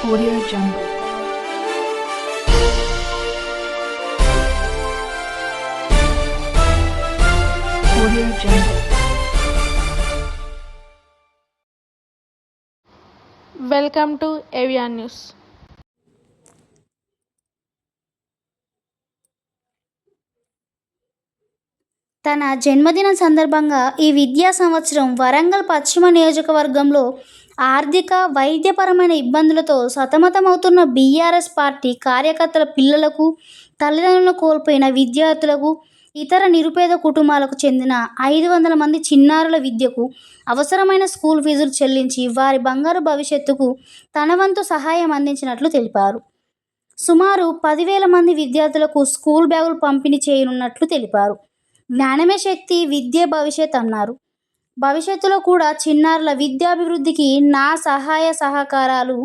Audio Jungle. Audio Jungle. Welcome to avian news. తన జన్మదినం సందర్భంగా ఈ విద్యా సంవత్సరం వరంగల్ పశ్చిమ నియోజకవర్గంలో ఆర్థిక వైద్యపరమైన ఇబ్బందులతో సతమతమవుతున్న బీఆర్ఎస్ పార్టీ కార్యకర్తల పిల్లలకు, తల్లిదండ్రులను కోల్పోయిన విద్యార్థులకు, ఇతర నిరుపేద కుటుంబాలకు చెందిన 500 మంది చిన్నారుల విద్యకు అవసరమైన స్కూల్ ఫీజులు చెల్లించి వారి బంగారు భవిష్యత్తుకు తన వంతు సహాయం అందించినట్లు తెలిపారు. సుమారు 10,000 మంది విద్యార్థులకు స్కూల్ బ్యాగులు పంపిణీ చేయనున్నట్లు తెలిపారు. జ్ఞానమే శక్తి, విద్యే భవిష్యత్ అన్నారు. భవిష్యత్తులో కూడా చిన్నారుల విద్యాభివృద్ధికి నా సహాయ సహకారాలు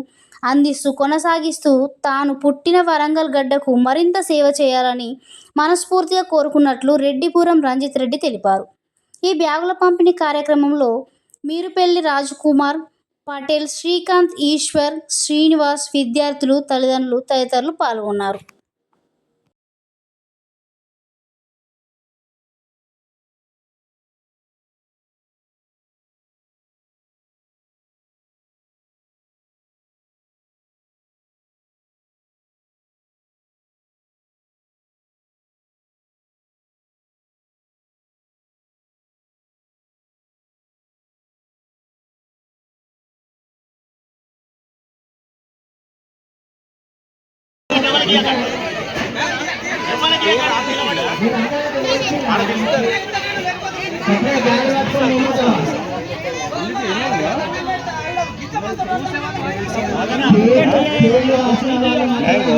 అందిస్తూ కొనసాగిస్తూ తాను పుట్టిన వరంగల్ గడ్డకు మరింత సేవ చేయాలని మనస్ఫూర్తిగా కోరుకున్నట్లు రెడ్డిపురం రంజిత్ రెడ్డి తెలిపారు. ఈ బ్యాగుల పంపిణీ కార్యక్రమంలో మీరుపెల్లి రాజ్కుమార్, పటేల్, శ్రీకాంత్, ఈశ్వర్, శ్రీనివాస్, విద్యార్థులు, తల్లిదండ్రులు తదితరులు పాల్గొన్నారు.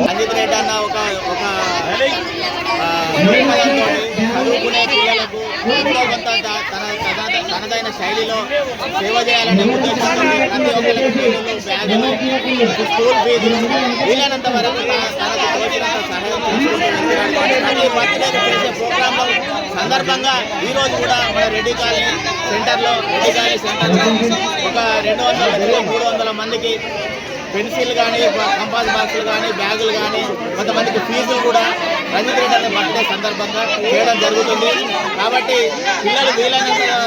రంజిత్ రెడ్డి అన్న ఒక చదువుకునే పిల్లలకు కొంత తనదైన శైలిలో సేవ చేయాలనే ఉద్దేశంతో ప్రతి ఒక్కరికి బ్యాగులు, స్కూల్ ఫీజులు వీలైనంత వరకు తనకు తోచినంత సహాయం ప్రతి బర్త్డే చేసే ప్రోగ్రాంలో సందర్భంగా ఈరోజు కూడా మన రెడ్డి కాలనీ సెంటర్లో ఒక 200-300 మందికి పెన్సిల్ కానీ, కంపాస్ బాక్సులు కానీ, బ్యాగులు కానీ, కొంతమందికి ఫీజులు కూడా రంజిత్ రెడ్డి అనే బర్త్డే సందర్భంగా చేయడం జరుగుతుంది. కాబట్టి పిల్లలు వీలైనంతగా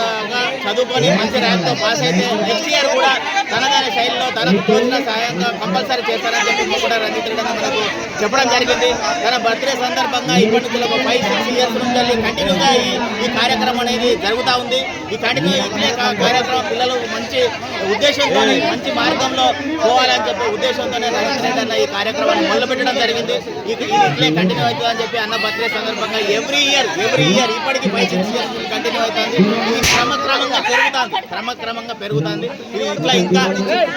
చదువుకొని మంచి ర్యాంక్తో పాస్ అయితే నెక్స్ట్ ఇయర్ కూడా తనదైన శైలిలో తనకు తోచిన సహాయంగా కంపల్సరీ చేస్తారని చెప్పి కూడా రంజిత్ రెడ్డి మనకు చెప్పడం జరిగింది. తన బర్త్డే సందర్భంగా ఇప్పటి నుంచి ఒక 5-6 ఇయర్స్ నుంచి కంటిన్యూగా ఈ కార్యక్రమం అనేది జరుగుతూ ఉంది. ఈ కార్యక్రమం పిల్లలు మంచి ఉద్దేశంతో మంచి మార్గంలో పోవాలని చెప్పి ఉద్దేశంతోనే రంజిత్ రెడ్డి అన్న ఈ కార్యక్రమాన్ని మొదలుపెట్టడం జరిగింది. ఇది ఇట్లే కంటిన్యూ అవుతుంది అని చెప్పి అన్న బర్త్డే సందర్భంగా ఎవ్రీ ఇయర్ ఇప్పటికీ 5-6 ఇయర్స్ కంటిన్యూ అవుతుంది. ఇది క్రమక్రమంగా పెరుగుతుంది. ఇది ఇట్లా ఇంకా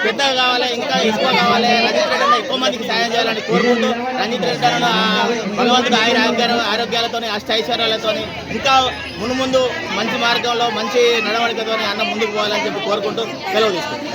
పెద్దగా కావాలి, ఇంకా ఎక్కువ కావాలి, రంజిత్ రెడ్డి అన్న ఎక్కువ మందికి సాయం చేయాలని కోరుకుంటూ రంజిత్ రెడ్డి అన్న భగవంతుడు ఆరోగ్యాలతో అష్టైశ్వర్యాలతో ఇంకా ముందు మంచి మార్గంలో మంచి నడవడికతో అన్న ముందుకు పోవాలని చెప్పి కోరుకుంటూ సెలవు తీసుకుంటాం.